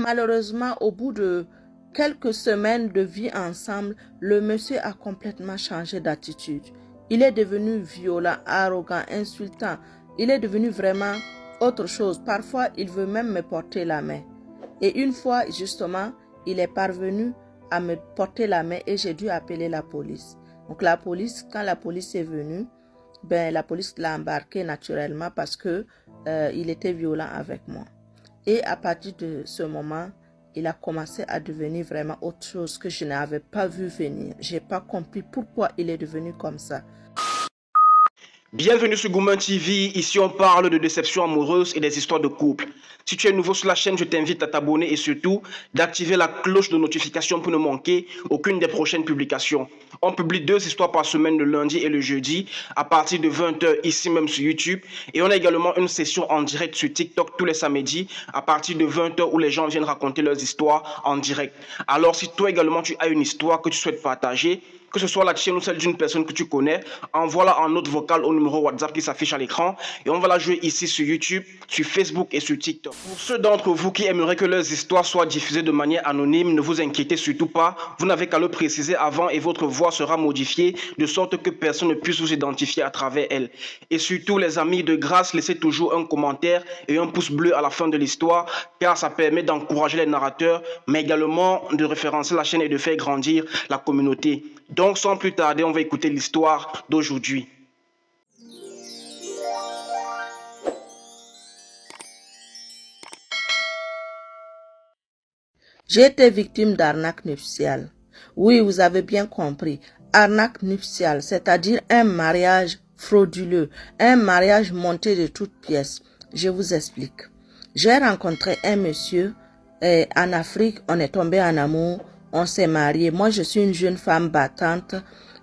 malheureusement, au bout de quelques semaines de vie ensemble, le monsieur a complètement changé d'attitude. Il est devenu violent, arrogant, insultant. Il est devenu vraiment autre chose. Parfois, il veut même me porter la main. Et une fois, justement, il est parvenu à me porter la main et j'ai dû appeler la police. Donc la police, quand la police est venue, la police l'a embarqué naturellement parce que il était violent avec moi. Et à partir de ce moment, il a commencé à devenir vraiment autre chose que je n'avais pas vu venir. Je n'ai pas compris pourquoi il est devenu comme ça. Bienvenue sur Gourmand TV, ici on parle de déception amoureuse et des histoires de couple. Si tu es nouveau sur la chaîne, je t'invite à t'abonner et surtout d'activer la cloche de notification pour ne manquer aucune des prochaines publications. On publie 2 histoires par semaine le lundi et le jeudi à partir de 20 h ici même sur YouTube. Et on a également une session en direct sur TikTok tous les samedis à partir de 20 h où les gens viennent raconter leurs histoires en direct. Alors si toi également tu as une histoire que tu souhaites partager, que ce soit la tienne ou celle d'une personne que tu connais, envoie-la en note vocale au numéro WhatsApp qui s'affiche à l'écran et on va la jouer ici sur YouTube, sur Facebook et sur TikTok. Pour ceux d'entre vous qui aimeraient que leurs histoires soient diffusées de manière anonyme, ne vous inquiétez surtout pas, vous n'avez qu'à le préciser avant et votre voix sera modifiée de sorte que personne ne puisse vous identifier à travers elle. Et surtout les amis, de grâce, laissez toujours un commentaire et un pouce bleu à la fin de l'histoire car ça permet d'encourager les narrateurs mais également de référencer la chaîne et de faire grandir la communauté. Donc, sans plus tarder, on va écouter l'histoire d'aujourd'hui. J'ai été victime d'arnaque nuptiale. Oui, vous avez bien compris. Arnaque nuptiale, c'est-à-dire un mariage frauduleux, un mariage monté de toutes pièces. Je vous explique. J'ai rencontré un monsieur en Afrique, on est tombé en amour, on s'est marié. Moi, je suis une jeune femme battante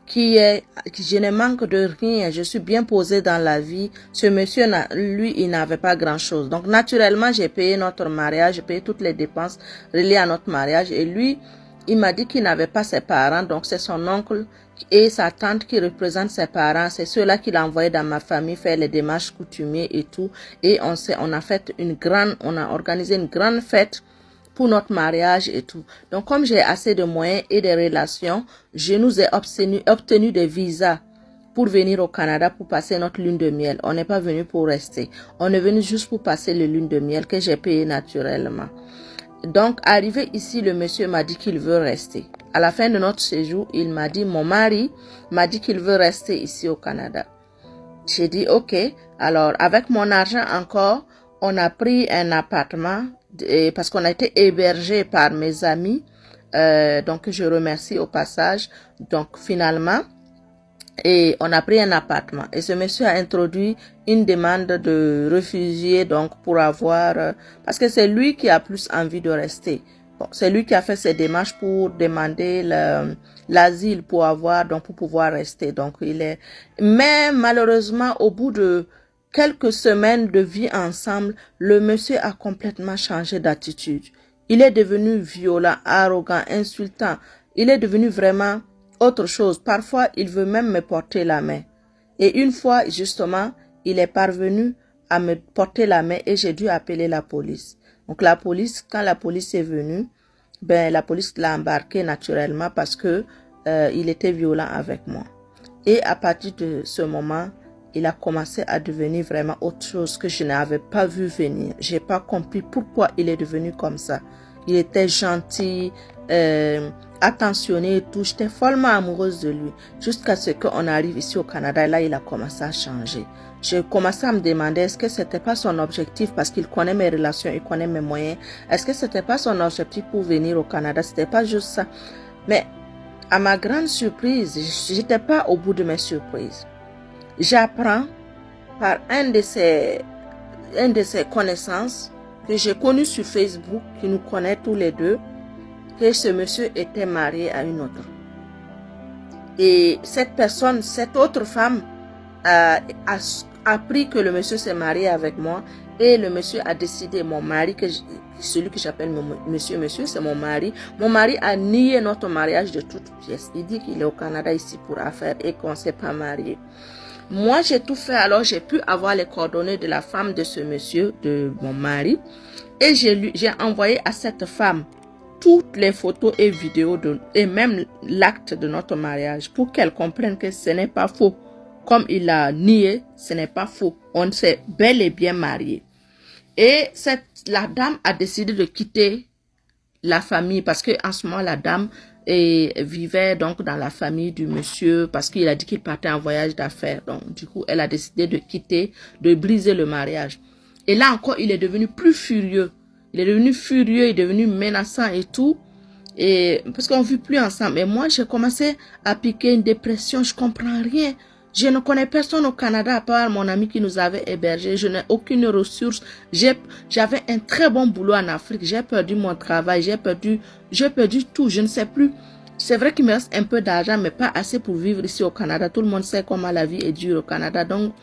je ne manque de rien. Je suis bien posée dans la vie. Ce monsieur, lui, il n'avait pas grand-chose. Donc, naturellement, j'ai payé notre mariage, j'ai payé toutes les dépenses reliées à notre mariage. Et lui, il m'a dit qu'il n'avait pas ses parents. Donc, c'est son oncle et sa tante qui représentent ses parents. C'est ceux-là qu'il a envoyé dans ma famille faire les démarches coutumières et tout. Et on a organisé une grande fête pour notre mariage et tout. Donc, comme j'ai assez de moyens et des relations, je nous ai obtenu des visas pour venir au Canada pour passer notre lune de miel. On n'est pas venu pour rester. On est venu juste pour passer le lune de miel que j'ai payé naturellement. Donc, arrivé ici, le monsieur m'a dit qu'il veut rester. À la fin de notre séjour, il m'a dit, mon mari m'a dit qu'il veut rester ici au Canada. J'ai dit, ok. Alors, avec mon argent encore, on a pris un appartement parce qu'on a été hébergé par mes amis, donc je remercie au passage. Donc finalement, et on a pris un appartement et ce monsieur a introduit une demande de réfugié donc pour avoir, parce que c'est lui qui a plus envie de rester. Bon, c'est lui qui a fait ses démarches pour demander l'asile pour pouvoir rester. Donc mais malheureusement au bout de quelques semaines de vie ensemble, le monsieur a complètement changé d'attitude. Il est devenu violent, arrogant, insultant. Il est devenu vraiment autre chose. Parfois, il veut même me porter la main. Et une fois, justement, il est parvenu à me porter la main et j'ai dû appeler la police. Donc la police, quand la police est venue, la police l'a embarqué naturellement parce que il était violent avec moi. Et à partir de ce moment, il a commencé à devenir vraiment autre chose que je n'avais pas vu venir. Je n'ai pas compris pourquoi il est devenu comme ça. Il était gentil, attentionné et tout. J'étais follement amoureuse de lui. Jusqu'à ce qu'on arrive ici au Canada. Et là, il a commencé à changer. J'ai commencé à me demander est-ce que c'était pas son objectif parce qu'il connaît mes relations, il connaît mes moyens. Est-ce que c'était pas son objectif pour venir au Canada? C'était pas juste ça. Mais à ma grande surprise, j'étais pas au bout de mes surprises. J'apprends par un de ses connaissances que j'ai connu sur Facebook, qui nous connaît tous les deux, que ce monsieur était marié à une autre. Et cette autre femme a appris que le monsieur s'est marié avec moi et le monsieur a décidé, mon mari, celui que j'appelle monsieur, c'est mon mari. Mon mari a nié notre mariage de toutes pièces. Il dit qu'il est au Canada ici pour affaires et qu'on ne s'est pas marié. Moi, j'ai tout fait, alors j'ai pu avoir les coordonnées de la femme de ce monsieur, de mon mari. Et j'ai envoyé à cette femme toutes les photos et vidéos et même l'acte de notre mariage pour qu'elle comprenne que ce n'est pas faux. Comme il a nié, ce n'est pas faux. On s'est bel et bien mariés. Et la dame a décidé de quitter la famille parce que en ce moment, la dame vivait donc dans la famille du monsieur parce qu'il a dit qu'il partait en voyage d'affaires. Donc, du coup, elle a décidé de quitter, de briser le mariage. Et là encore, il est devenu plus furieux. Il est devenu furieux, il est devenu menaçant et tout. Et parce qu'on ne vit plus ensemble. Et moi, j'ai commencé à piquer une dépression. Je ne comprends rien. Je ne connais personne au Canada à part mon ami qui nous avait hébergés. Je n'ai aucune ressource. J'avais un très bon boulot en Afrique. J'ai perdu mon travail. J'ai perdu tout. Je ne sais plus. C'est vrai qu'il me reste un peu d'argent, mais pas assez pour vivre ici au Canada. Tout le monde sait comment la vie est dure au Canada. Donc,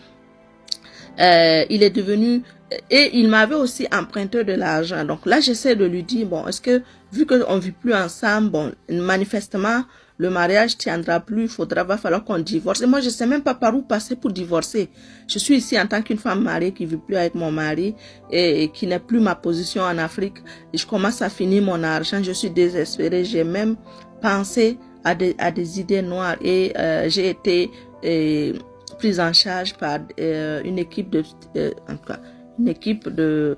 il est devenu... Et il m'avait aussi emprunté de l'argent. Donc là, j'essaie de lui dire, bon, est-ce que, vu qu'on ne vit plus ensemble, bon, manifestement, le mariage tiendra plus, va falloir qu'on divorce. Et moi, je ne sais même pas par où passer pour divorcer. Je suis ici en tant qu'une femme mariée qui ne vit plus avec mon mari et qui n'est plus ma position en Afrique. Et je commence à finir mon argent. Je suis désespérée. J'ai même pensé à des idées noires et j'ai été prise en charge par une équipe de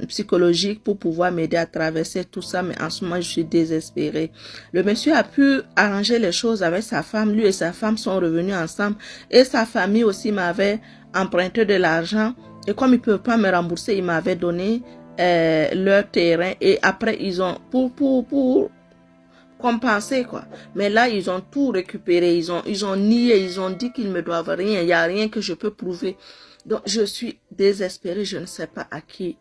psychologique pour pouvoir m'aider à traverser tout ça, mais en ce moment je suis désespérée. Le monsieur a pu arranger les choses avec sa femme, lui et sa femme sont revenus ensemble et sa famille aussi m'avait emprunté de l'argent et comme ils ne peuvent pas me rembourser, ils m'avaient donné leur terrain et après ils ont pour compenser quoi. Mais là ils ont tout récupéré, ils ont nié, ils ont dit qu'ils me doivent rien, il n'y a rien que je peux prouver. Donc je suis désespérée, je ne sais pas à qui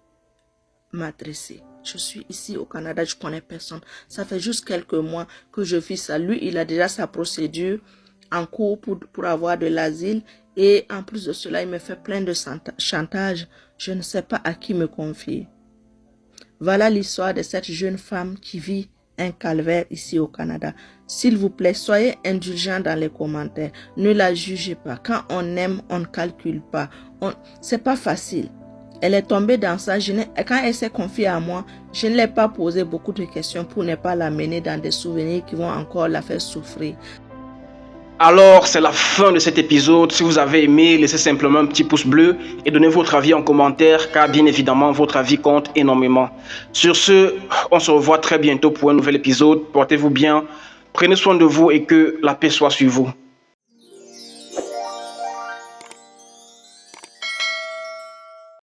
m'adresser. Je suis ici au Canada, je connais personne. Ça fait juste quelques mois que je vis ça. Lui, il a déjà sa procédure en cours pour avoir de l'asile et en plus de cela, il me fait plein de chantage. Je ne sais pas à qui me confier. Voilà l'histoire de cette jeune femme qui vit un calvaire ici au Canada. S'il vous plaît, soyez indulgents dans les commentaires. Ne la jugez pas. Quand on aime, on ne calcule pas. C'est pas facile. Elle est tombée dans ça. Quand elle s'est confiée à moi, je ne l'ai pas posé beaucoup de questions pour ne pas la mener dans des souvenirs qui vont encore la faire souffrir. Alors, c'est la fin de cet épisode. Si vous avez aimé, laissez simplement un petit pouce bleu et donnez votre avis en commentaire, car bien évidemment, votre avis compte énormément. Sur ce, on se revoit très bientôt pour un nouvel épisode. Portez-vous bien, prenez soin de vous et que la paix soit sur vous.